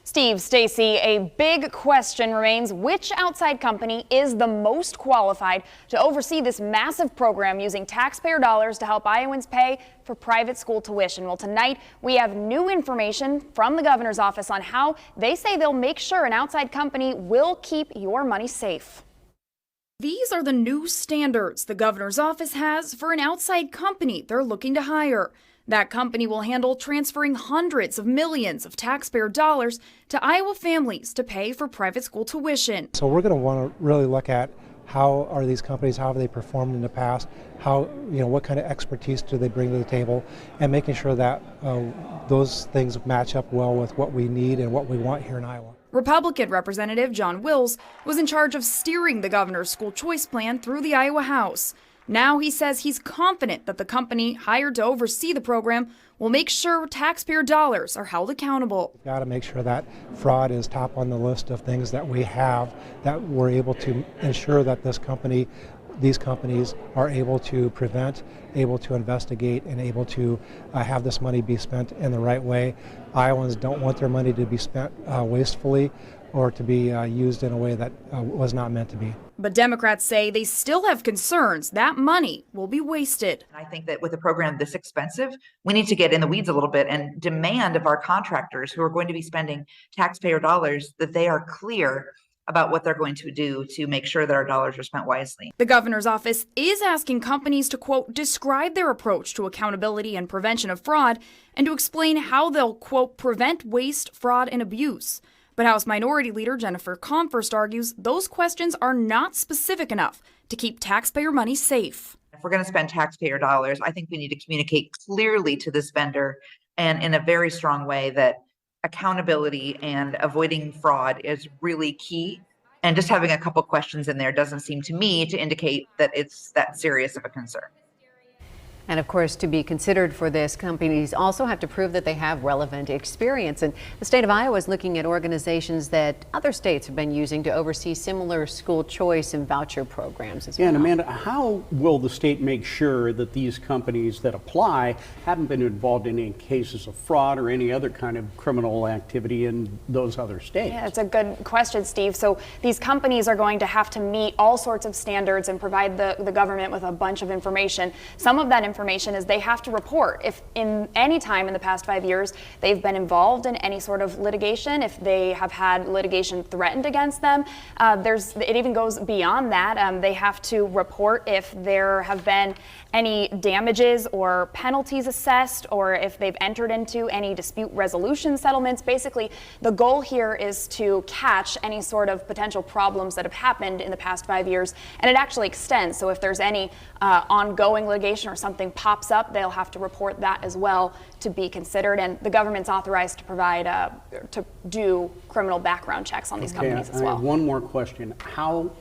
Steve, Stacy, a big question remains: which outside company is the most qualified to oversee this massive program using taxpayer dollars to help Iowans pay for private school tuition? Well, tonight we have new information from the governor's office on how they say they'll make sure an outside company will keep your money safe. These are the new standards the governor's office has for an outside company they're looking to hire. That company will handle transferring hundreds of millions of taxpayer dollars to Iowa families to pay for private school tuition. So we're going to want to really look at how are these companies, how have they performed in the past, what kind of expertise do they bring to the table, and making sure that those things match up well with what we need and what we want here in Iowa. Republican Representative John Wills was in charge of steering the governor's school choice plan through the Iowa House. Now he says he's confident that the company hired to oversee the program will make sure taxpayer dollars are held accountable. We've got to make sure that fraud is top on the list of things that we have, that we're able to ensure that these companies are able to prevent, able to investigate, and able to have this money be spent in the right way. Iowans don't want their money to be spent wastefully or to be used in a way that was not meant to be. But Democrats say they still have concerns that money will be wasted. I think that with a program this expensive, we need to get in the weeds a little bit and demand of our contractors who are going to be spending taxpayer dollars that they are clear about what they're going to do to make sure that our dollars are spent wisely. The governor's office is asking companies to, quote, describe their approach to accountability and prevention of fraud and to explain how they'll, quote, prevent waste, fraud, and abuse. But House Minority Leader Jennifer Comfort argues those questions are not specific enough to keep taxpayer money safe. If we're going to spend taxpayer dollars, I think we need to communicate clearly to this vendor and in a very strong way that accountability and avoiding fraud is really key. And just having a couple questions in there doesn't seem to me to indicate that it's that serious of a concern. And of course, to be considered for this, companies also have to prove that they have relevant experience. And the state of Iowa is looking at organizations that other states have been using to oversee similar school choice and voucher programs as well. And Amanda, how will the state make sure that these companies that apply haven't been involved in any cases of fraud or any other kind of criminal activity in those other states? Yeah, it's a good question, Steve. So these companies are going to have to meet all sorts of standards and provide the government with a bunch of information. Some of that information is they have to report if in any time in the past 5 years they've been involved in any sort of litigation, if they have had litigation threatened against them. It even goes beyond that. They have to report if there have been any damages or penalties assessed, or if they've entered into any dispute resolution settlements. Basically, the goal here is to catch any sort of potential problems that have happened in the past 5 years, and it actually extends. So if there's any ongoing litigation or something pops up, they'll have to report that as well to be considered. And the government's authorized to provide to do criminal background checks on these companies as well. I have one more question. How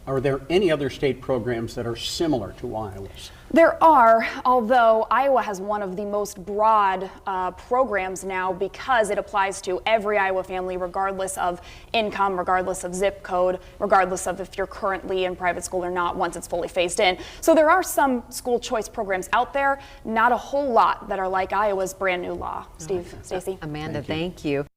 are there any other state programs that are similar to Iowa's? There are, although Iowa has one of the most broad programs now because it applies to every Iowa family, regardless of income, regardless of zip code, regardless of if you're currently in private school or not once it's fully phased in. So there are some school choice programs out there, not a whole lot that are like Iowa's brand new law. Steve, Stacy. Amanda, thank you.